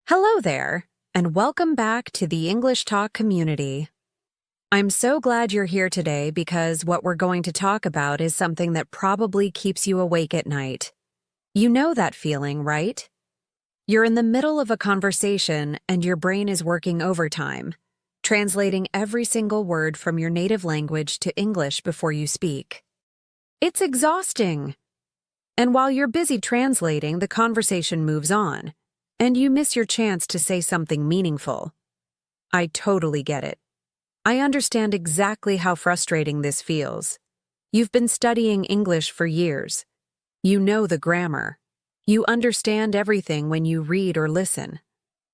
Hello there, and welcome back to the English Talk community. I'm so glad you're here today because what we're going to talk about is something that probably keeps you awake at night. You know that feeling, right? You're in the middle of a conversation and your brain is working overtime, translating every single word from your native language to English before you speak. It's exhausting. And while you're busy translating, the conversation moves on, and you miss your chance to say something meaningful. I totally get it. I understand exactly how frustrating this feels. You've been studying English for years. You know the grammar. You understand everything when you read or listen.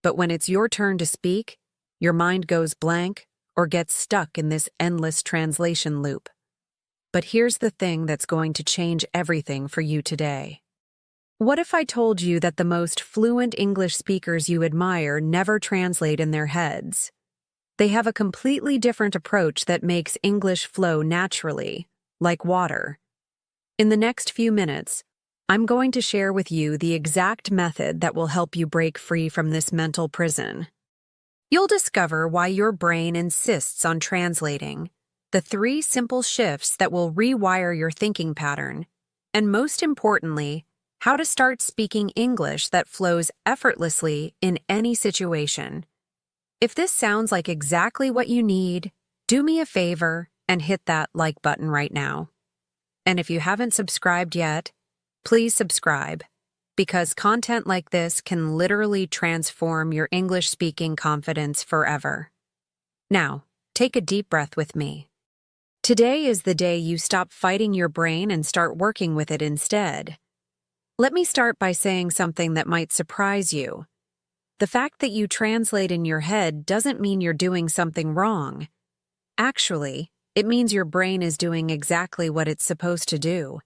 But when it's your turn to speak, your mind goes blank or gets stuck in this endless translation loop. But here's the thing that's going to change everything for you today. What if I told you that the most fluent English speakers you admire never translate in their heads? They have a completely different approach that makes English flow naturally, like water. In the next few minutes, I'm going to share with you the exact method that will help you break free from this mental prison. You'll discover why your brain insists on translating, the 3 simple shifts that will rewire your thinking pattern, and most importantly, how to start speaking English that flows effortlessly in any situation. If this sounds like exactly what you need, do me a favor and hit that like button right now. And if you haven't subscribed yet, please subscribe, because content like this can literally transform your English speaking confidence forever. Now, take a deep breath with me. Today is the day you stop fighting your brain and start working with it instead. Let me start by saying something that might surprise you. The fact that you translate in your head doesn't mean you're doing something wrong. Actually, it means your brain is doing exactly what it's supposed to do.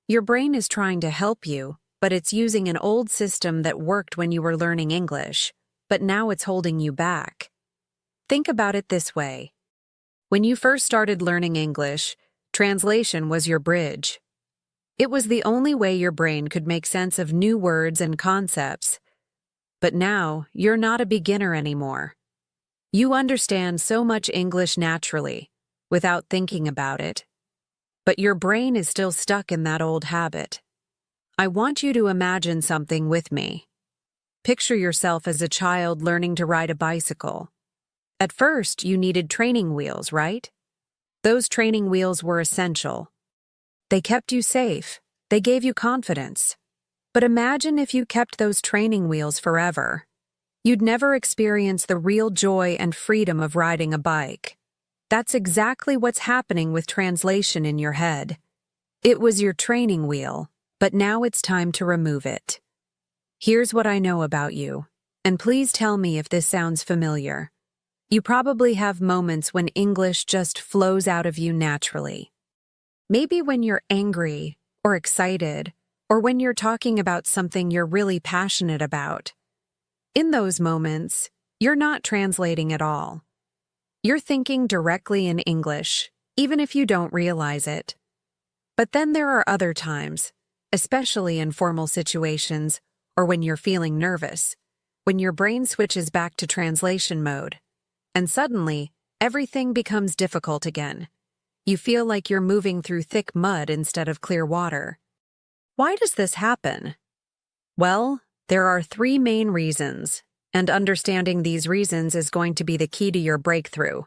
Your brain is trying to help you, but it's using an old system that worked when you were learning English, but now it's holding you back. Think about it this way. When you first started learning English, translation was your bridge. It was the only way your brain could make sense of new words and concepts. But now, you're not a beginner anymore. You understand so much English naturally, without thinking about it. But your brain is still stuck in that old habit. I want you to imagine something with me. Picture yourself as a child learning to ride a bicycle. At first, you needed training wheels, right? Those training wheels were essential. They kept you safe. They gave you confidence. But imagine if you kept those training wheels forever. You'd never experience the real joy and freedom of riding a bike. That's exactly what's happening with translation in your head. It was your training wheel, but now it's time to remove it. Here's what I know about you, and please tell me if this sounds familiar. You probably have moments when English just flows out of you naturally. Maybe when you're angry or excited, or when you're talking about something you're really passionate about. In those moments, you're not translating at all. You're thinking directly in English, even if you don't realize it. But then there are other times, especially in formal situations or when you're feeling nervous, when your brain switches back to translation mode. And suddenly, everything becomes difficult again. You feel like you're moving through thick mud instead of clear water. Why does this happen? Well, there are 3 main reasons, and understanding these reasons is going to be the key to your breakthrough.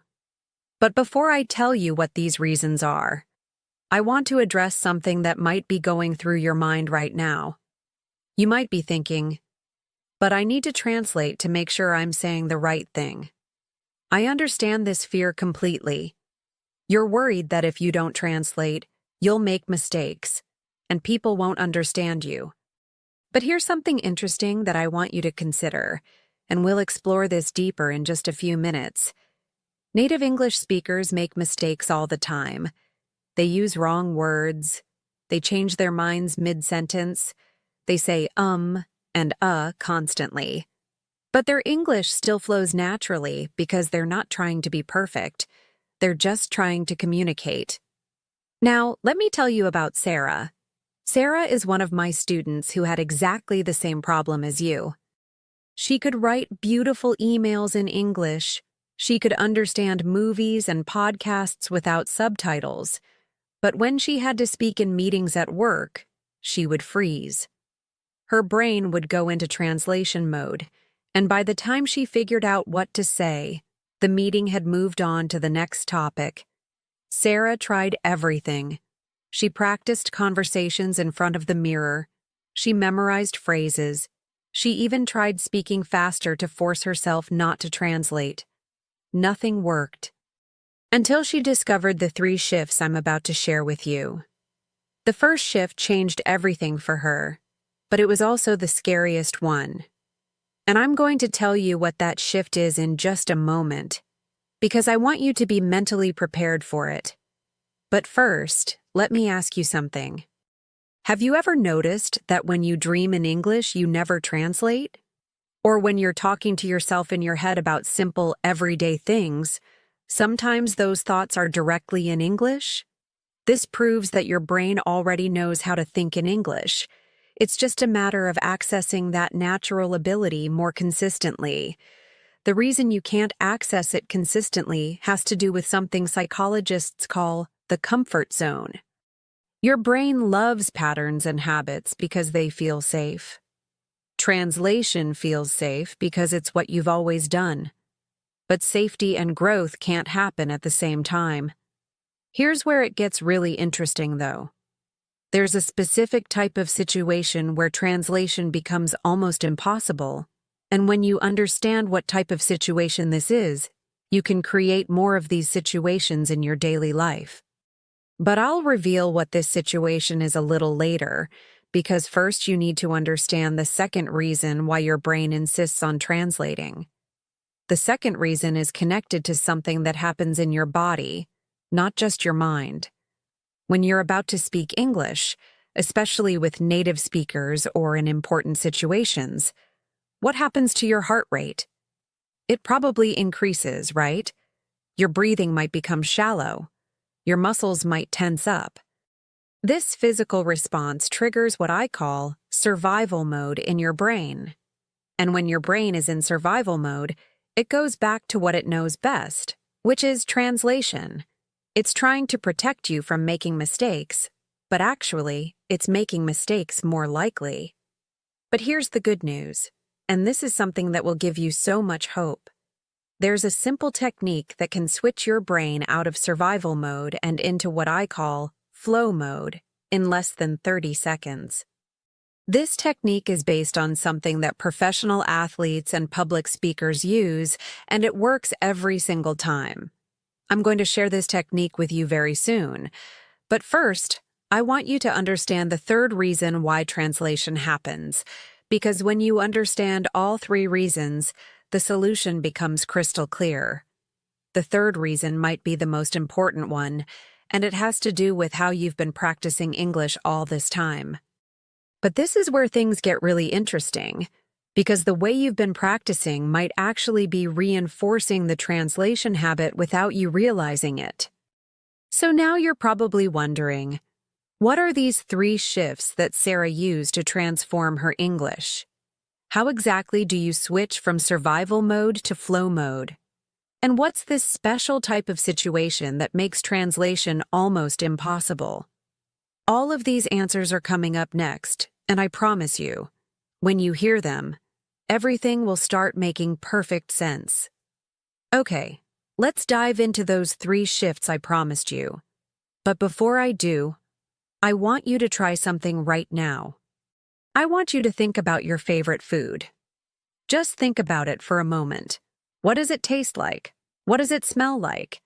But before I tell you what these reasons are, I want to address something that might be going through your mind right now. You might be thinking, but I need to translate to make sure I'm saying the right thing. I understand this fear completely. You're worried that if you don't translate, you'll make mistakes, and people won't understand you. But here's something interesting that I want you to consider, and we'll explore this deeper in just a few minutes. Native English speakers make mistakes all the time. They use wrong words. They change their minds mid-sentence. They say and constantly. But their English still flows naturally because they're not trying to be perfect. They're just trying to communicate. Now, let me tell you about Sarah. Sarah is one of my students who had exactly the same problem as you. She could write beautiful emails in English. She could understand movies and podcasts without subtitles. But when she had to speak in meetings at work, she would freeze. Her brain would go into translation mode, and by the time she figured out what to say, the meeting had moved on to the next topic. Sarah tried everything. She practiced conversations in front of the mirror. She memorized phrases. She even tried speaking faster to force herself not to translate. Nothing worked. Until she discovered the 3 shifts I'm about to share with you. The first shift changed everything for her, but it was also the scariest one. And I'm going to tell you what that shift is in just a moment, because I want you to be mentally prepared for it. But first, let me ask you something. Have you ever noticed that when you dream in English, you never translate? Or when you're talking to yourself in your head about simple, everyday things, sometimes those thoughts are directly in English? This proves that your brain already knows how to think in English. It's just a matter of accessing that natural ability more consistently. The reason you can't access it consistently has to do with something psychologists call the comfort zone. Your brain loves patterns and habits because they feel safe. Translation feels safe because it's what you've always done. But safety and growth can't happen at the same time. Here's where it gets really interesting, though. There's a specific type of situation where translation becomes almost impossible, and when you understand what type of situation this is, you can create more of these situations in your daily life. But I'll reveal what this situation is a little later, because first you need to understand the second reason why your brain insists on translating. The second reason is connected to something that happens in your body, not just your mind. When you're about to speak English, especially with native speakers or in important situations, what happens to your heart rate? It probably increases, right? Your breathing might become shallow. Your muscles might tense up. This physical response triggers what I call survival mode in your brain. And when your brain is in survival mode, it goes back to what it knows best, which is translation. It's trying to protect you from making mistakes, but actually, it's making mistakes more likely. But here's the good news, and this is something that will give you so much hope. There's a simple technique that can switch your brain out of survival mode and into what I call flow mode in less than 30 seconds. This technique is based on something that professional athletes and public speakers use, and it works every single time. I'm going to share this technique with you very soon. But first, I want you to understand the third reason why translation happens, because when you understand all 3 reasons, the solution becomes crystal clear. The third reason might be the most important one, and it has to do with how you've been practicing English all this time. But this is where things get really interesting, because the way you've been practicing might actually be reinforcing the translation habit without you realizing it. So now you're probably wondering, what are these 3 shifts that Sarah used to transform her English? How exactly do you switch from survival mode to flow mode? And what's this special type of situation that makes translation almost impossible? All of these answers are coming up next, and I promise you, when you hear them, everything will start making perfect sense. Okay, let's dive into those 3 shifts I promised you. But before I do, I want you to try something right now. I want you to think about your favorite food. Just think about it for a moment. What does it taste like? What does it smell like?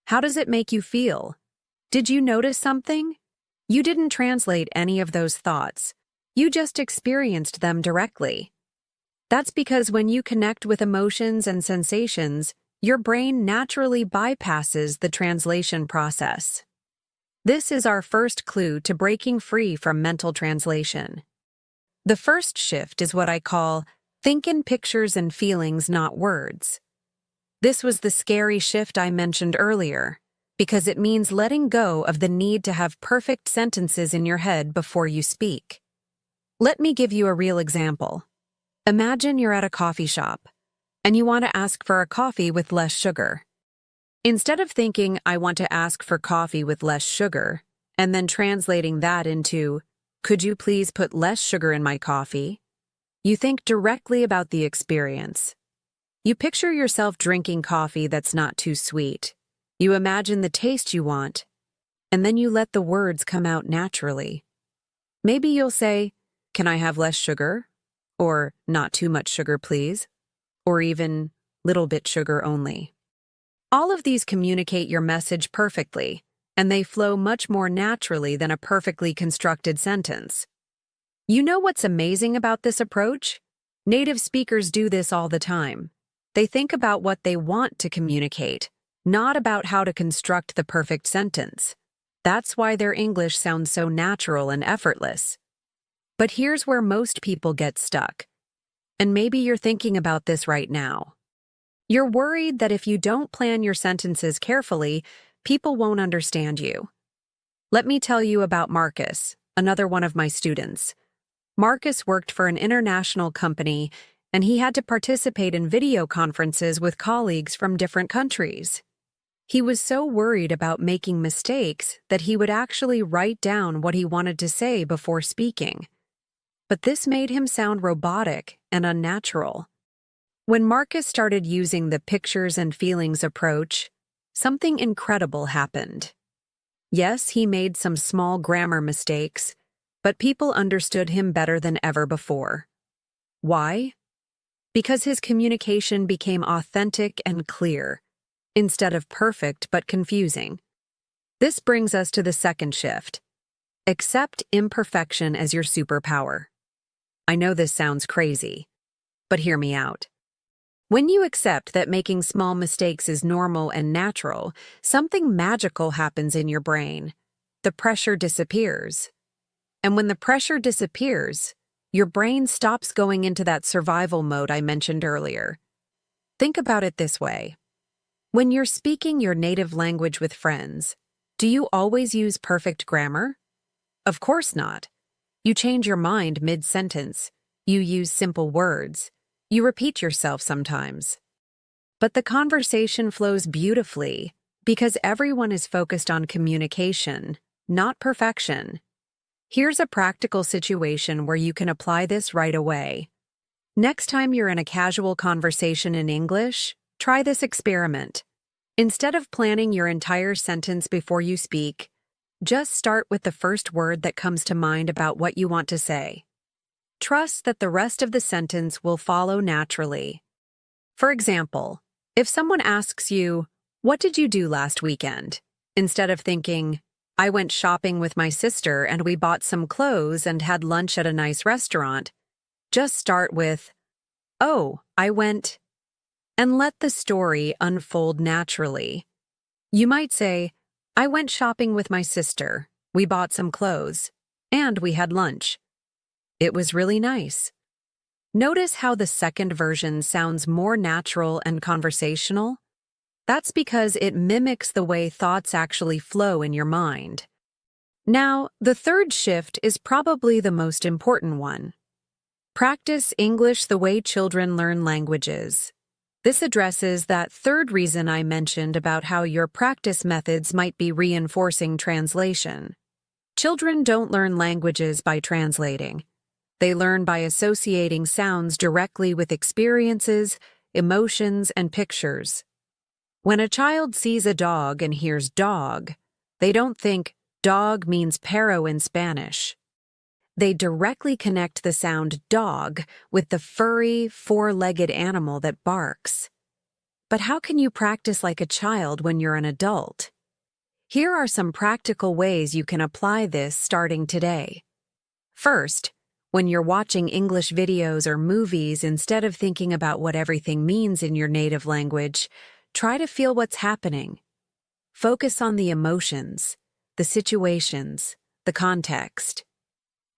How does it make you feel? Did you notice something? You didn't translate any of those thoughts. You just experienced them directly. That's because when you connect with emotions and sensations, your brain naturally bypasses the translation process. This is our first clue to breaking free from mental translation. The first shift is what I call think in pictures and feelings, not words. This was the scary shift I mentioned earlier. because it means letting go of the need to have perfect sentences in your head before you speak. Let me give you a real example. Imagine you're at a coffee shop, and you want to ask for a coffee with less sugar. Instead of thinking, I want to ask for coffee with less sugar, and then translating that into, could you please put less sugar in my coffee? You think directly about the experience. You picture yourself drinking coffee that's not too sweet. You imagine the taste you want, and then you let the words come out naturally. Maybe you'll say, can I have less sugar? Or not too much sugar, please? Or even little bit sugar only. All of these communicate your message perfectly, and they flow much more naturally than a perfectly constructed sentence. You know what's amazing about this approach? Native speakers do this all the time. They think about what they want to communicate, not about how to construct the perfect sentence. That's why their English sounds so natural and effortless. But here's where most people get stuck. And maybe you're thinking about this right now. You're worried that if you don't plan your sentences carefully, people won't understand you. Let me tell you about Marcus, another one of my students. Marcus worked for an international company, and he had to participate in video conferences with colleagues from different countries. He was so worried about making mistakes that he would actually write down what he wanted to say before speaking. But this made him sound robotic and unnatural. When Marcus started using the pictures and feelings approach, something incredible happened. Yes, he made some small grammar mistakes, but people understood him better than ever before. Why? Because his communication became authentic and clear, instead of perfect but confusing. This brings us to the second shift. Accept imperfection as your superpower. I know this sounds crazy, but hear me out. When you accept that making small mistakes is normal and natural, something magical happens in your brain. The pressure disappears. And when the pressure disappears, your brain stops going into that survival mode I mentioned earlier. Think about it this way. When you're speaking your native language with friends, do you always use perfect grammar? Of course not. You change your mind mid-sentence. You use simple words. You repeat yourself sometimes. But the conversation flows beautifully because everyone is focused on communication, not perfection. Here's a practical situation where you can apply this right away. Next time you're in a casual conversation in English, try this experiment. Instead of planning your entire sentence before you speak, just start with the first word that comes to mind about what you want to say. Trust that the rest of the sentence will follow naturally. For example, if someone asks you, "What did you do last weekend?" instead of thinking, "I went shopping with my sister and we bought some clothes and had lunch at a nice restaurant," just start with, "Oh, I went," and let the story unfold naturally. You might say, "I went shopping with my sister, we bought some clothes, and we had lunch. It was really nice." Notice how the second version sounds more natural and conversational? That's because it mimics the way thoughts actually flow in your mind. Now, the third shift is probably the most important one. Practice English the way children learn languages. This addresses that third reason I mentioned about how your practice methods might be reinforcing translation. Children don't learn languages by translating. They learn by associating sounds directly with experiences, emotions, and pictures. When a child sees a dog and hears dog, they don't think dog means perro in Spanish. They directly connect the sound dog with the furry, four-legged animal that barks. But how can you practice like a child when you're an adult? Here are some practical ways you can apply this starting today. First, when you're watching English videos or movies, instead of thinking about what everything means in your native language, try to feel what's happening. Focus on the emotions, the situations, the context.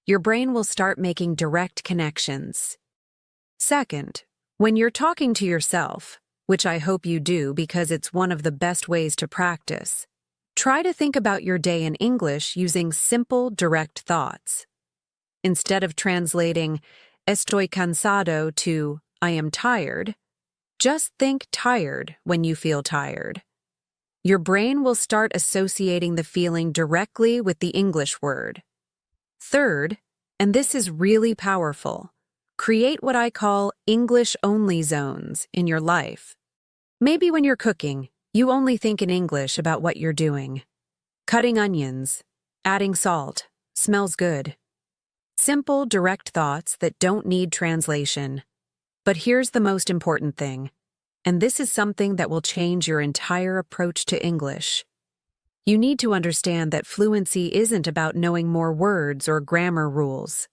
Your brain will start making direct connections. Second, when you're talking to yourself, which I hope you do because it's one of the best ways to practice, Try to think about your day in English using simple, direct thoughts. Instead of translating estoy cansado to I am tired, just think tired when you feel tired. Your brain will start associating the feeling directly with the English word. Third, and this is really powerful, create what I call English-only zones in your life. Maybe when you're cooking, you only think in English about what you're doing. Cutting onions, adding salt, smells good. Simple, direct thoughts that don't need translation. But here's the most important thing, and this is something that will change your entire approach to English. You need to understand that fluency isn't about knowing more words or grammar rules.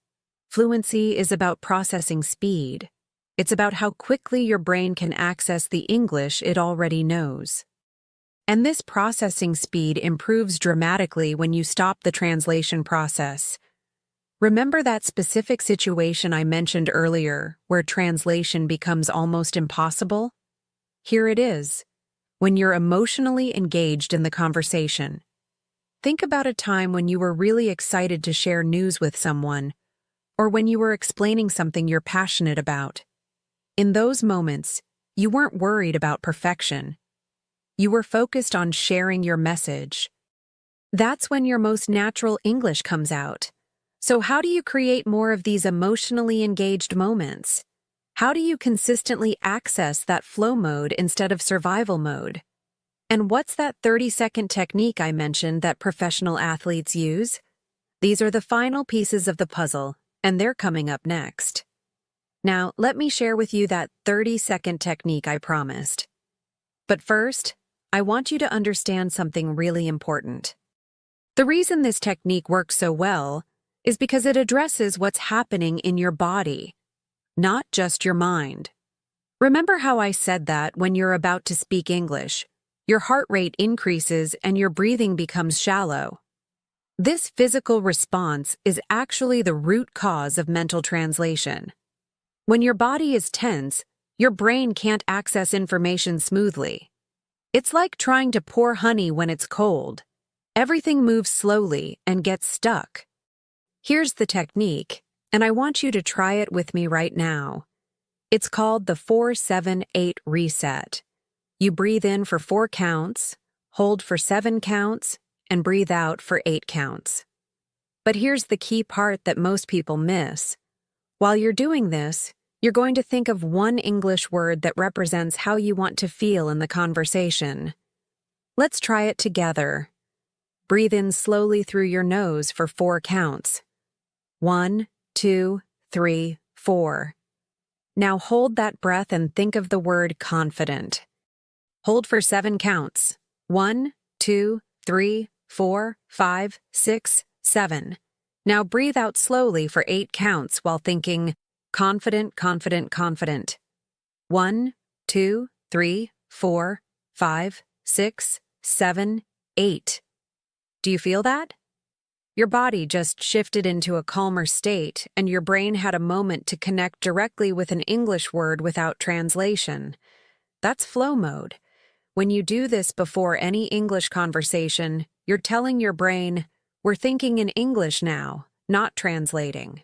Fluency is about processing speed. It's about how quickly your brain can access the English it already knows. And this processing speed improves dramatically when you stop the translation process. Remember that specific situation I mentioned earlier, where translation becomes almost impossible? Here it is, when you're emotionally engaged in the conversation. Think about a time when you were really excited to share news with someone, or when you were explaining something you're passionate about. In those moments, you weren't worried about perfection. You were focused on sharing your message. That's when your most natural English comes out. So how do you create more of these emotionally engaged moments? How do you consistently access that flow mode instead of survival mode? And what's that 30-second technique I mentioned that professional athletes use? These are the final pieces of the puzzle, and they're coming up next. Now, let me share with you that 30-second technique I promised. But first, I want you to understand something really important. The reason this technique works so well is because it addresses what's happening in your body, not just your mind. Remember how I said that when you're about to speak English, your heart rate increases and your breathing becomes shallow. This physical response is actually the root cause of mental translation. When your body is tense, your brain can't access information smoothly. It's like trying to pour honey when it's cold. Everything moves slowly and gets stuck. Here's the technique, and I want you to try it with me right now. It's called the 4-7-8 reset. You breathe in for 4 counts, hold for 7 counts, and breathe out for 8 counts. But here's the key part that most people miss. While you're doing this, you're going to think of one English word that represents how you want to feel in the conversation. Let's try it together. Breathe in slowly through your nose for 4 counts. 1, 2, 3, 4. Now hold that breath and think of the word confident. Hold for 7 counts. 1, 2, 3, 4, 5, 6, 7. Now breathe out slowly for 8 counts while thinking confident, confident, confident. 1, 2, 3, 4, 5, 6, 7, 8. Do you feel that? Your body just shifted into a calmer state, and your brain had a moment to connect directly with an English word without translation. That's flow mode. When you do this before any English conversation, you're telling your brain, we're thinking in English now, not translating.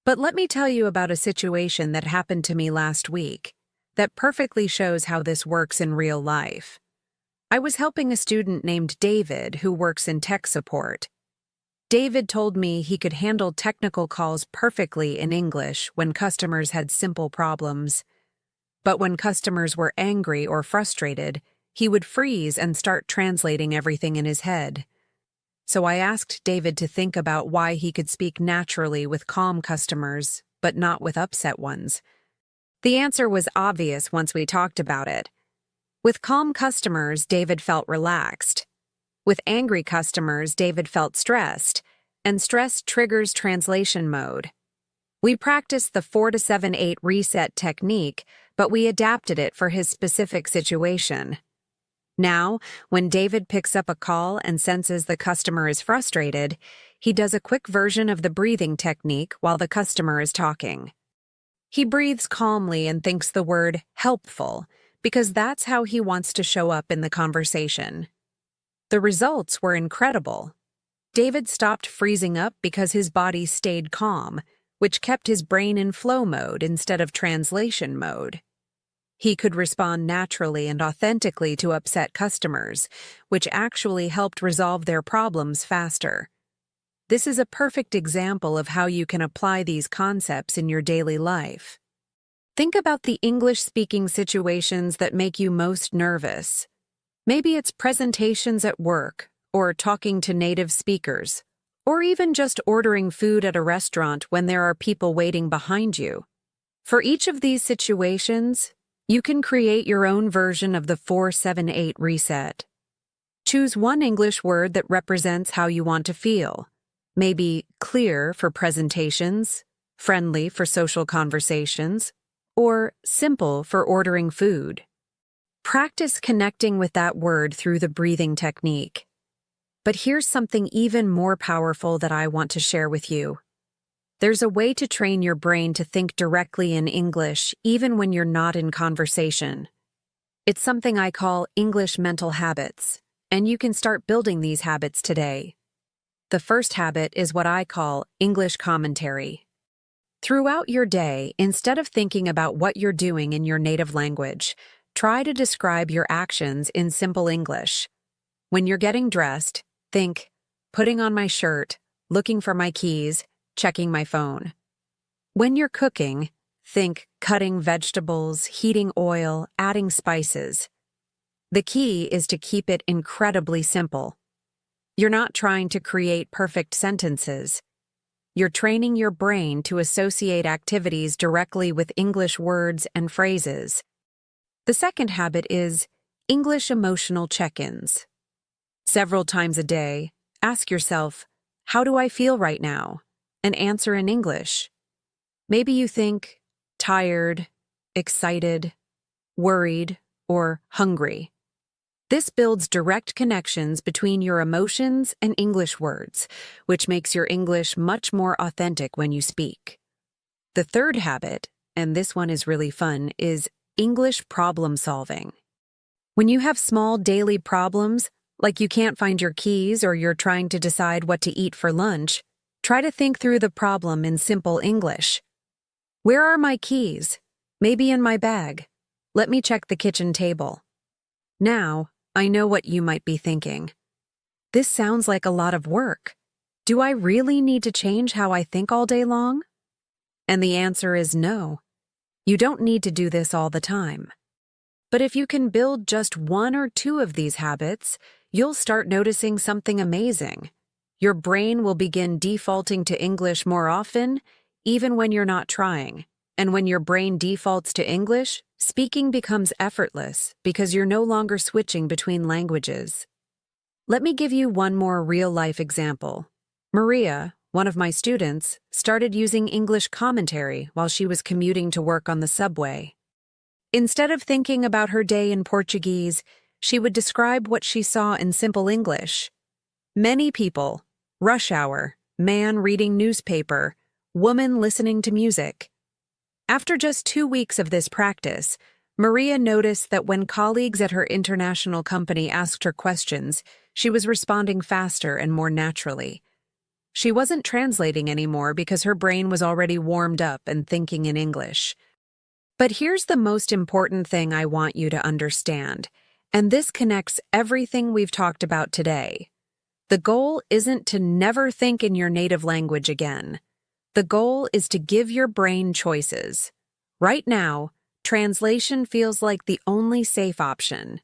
But let me tell you about a situation that happened to me last week that perfectly shows how this works in real life. I was helping a student named David who works in tech support. David told me he could handle technical calls perfectly in English when customers had simple problems. But when customers were angry or frustrated, he would freeze and start translating everything in his head. So I asked David to think about why he could speak naturally with calm customers, but not with upset ones. The answer was obvious once we talked about it. With calm customers, David felt relaxed. With angry customers, David felt stressed, and stress triggers translation mode. We practiced the 4-7-8 reset technique, but we adapted it for his specific situation. Now, when David picks up a call and senses the customer is frustrated, he does a quick version of the breathing technique while the customer is talking. He breathes calmly and thinks the word helpful, because that's how he wants to show up in the conversation. The results were incredible. David stopped freezing up because his body stayed calm, which kept his brain in flow mode instead of translation mode. He could respond naturally and authentically to upset customers, which actually helped resolve their problems faster. This is a perfect example of how you can apply these concepts in your daily life. Think about the English-speaking situations that make you most nervous. Maybe it's presentations at work, or talking to native speakers, or even just ordering food at a restaurant when there are people waiting behind you. For each of these situations, you can create your own version of the 478 reset. Choose one English word that represents how you want to feel. Maybe clear for presentations, friendly for social conversations, or simple for ordering food. Practice connecting with that word through the breathing technique. But here's something even more powerful that I want to share with you. There's a way to train your brain to think directly in English even when you're not in conversation. It's something I call English mental habits, and you can start building these habits today. The first habit is what I call English commentary. Throughout your day, instead of thinking about what you're doing in your native language, try to describe your actions in simple English. When you're getting dressed, think, putting on my shirt, looking for my keys, checking my phone. When you're cooking, think cutting vegetables, heating oil, adding spices. The key is to keep it incredibly simple. You're not trying to create perfect sentences. You're training your brain to associate activities directly with English words and phrases. The second habit is English emotional check-ins. Several times a day, ask yourself, how do I feel right now? And answer in English. Maybe you think tired, excited, worried, or hungry. This builds direct connections between your emotions and English words, which makes your English much more authentic when you speak. The third habit, and this one is really fun, is English problem solving. When you have small daily problems, like you can't find your keys or you're trying to decide what to eat for lunch, try to think through the problem in simple English. Where are my keys? Maybe in my bag. Let me check the kitchen table. Now, I know what you might be thinking. This sounds like a lot of work. Do I really need to change how I think all day long? And the answer is no. You don't need to do this all the time. But if you can build just one or two of these habits, you'll start noticing something amazing. Your brain will begin defaulting to English more often, even when you're not trying. And when your brain defaults to English, speaking becomes effortless because you're no longer switching between languages. Let me give you one more real-life example. Maria, one of my students, started using English commentary while she was commuting to work on the subway. Instead of thinking about her day in Portuguese, she would describe what she saw in simple English. Many people, rush hour, man reading newspaper, woman listening to music. After just 2 weeks of this practice, Maria noticed that when colleagues at her international company asked her questions, she was responding faster and more naturally. She wasn't translating anymore because her brain was already warmed up and thinking in English. But here's the most important thing I want you to understand, and this connects everything we've talked about today. The goal isn't to never think in your native language again. The goal is to give your brain choices. Right now, translation feels like the only safe option.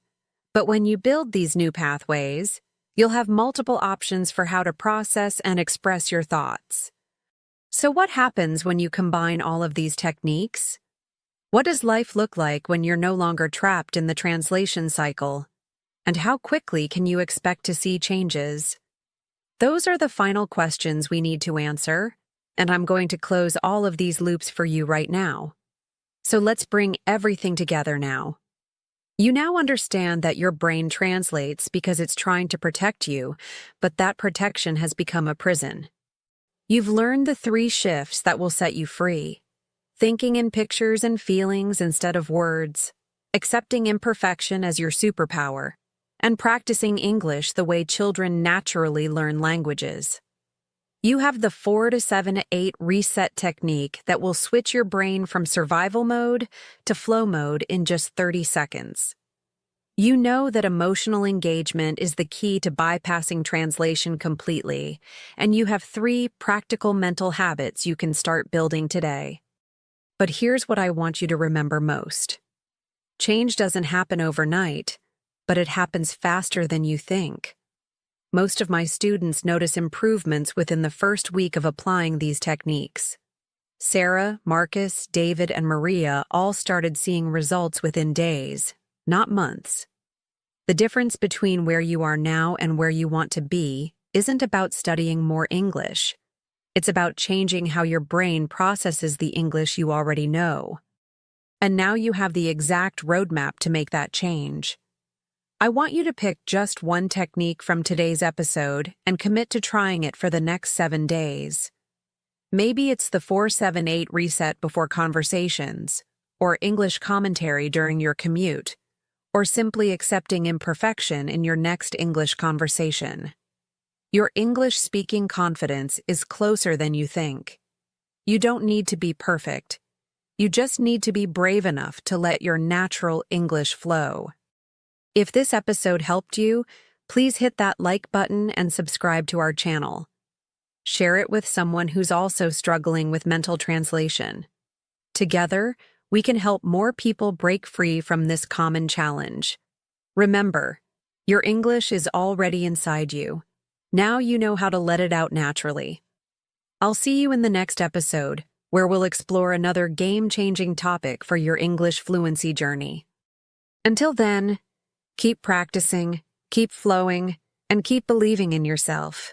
But when you build these new pathways, you'll have multiple options for how to process and express your thoughts. So what happens when you combine all of these techniques? What does life look like when you're no longer trapped in the translation cycle? And how quickly can you expect to see changes? Those are the final questions we need to answer, and I'm going to close all of these loops for you right now. So let's bring everything together now. You now understand that your brain translates because it's trying to protect you, but that protection has become a prison. You've learned the 3 shifts that will set you free. Thinking in pictures and feelings instead of words, accepting imperfection as your superpower, and practicing English the way children naturally learn languages. You have the 4 to 7 to 8 reset technique that will switch your brain from survival mode to flow mode in just 30 seconds. You know that emotional engagement is the key to bypassing translation completely, and you have 3 practical mental habits you can start building today. But here's what I want you to remember most. Change doesn't happen overnight, but it happens faster than you think. Most of my students notice improvements within the first week of applying these techniques. Sarah, Marcus, David, and Maria all started seeing results within days, not months. The difference between where you are now and where you want to be isn't about studying more English. It's about changing how your brain processes the English you already know. And now you have the exact roadmap to make that change. I want you to pick just one technique from today's episode and commit to trying it for the next 7 days. Maybe it's the 4-7-8 reset before conversations, or English commentary during your commute, or simply accepting imperfection in your next English conversation. Your English speaking confidence is closer than you think. You don't need to be perfect. You just need to be brave enough to let your natural English flow. If this episode helped you, please hit that like button and subscribe to our channel. Share it with someone who's also struggling with mental translation. Together, we can help more people break free from this common challenge. Remember, your English is already inside you. Now you know how to let it out naturally. I'll see you in the next episode, where we'll explore another game-changing topic for your English fluency journey. Until then, keep practicing, keep flowing, and keep believing in yourself.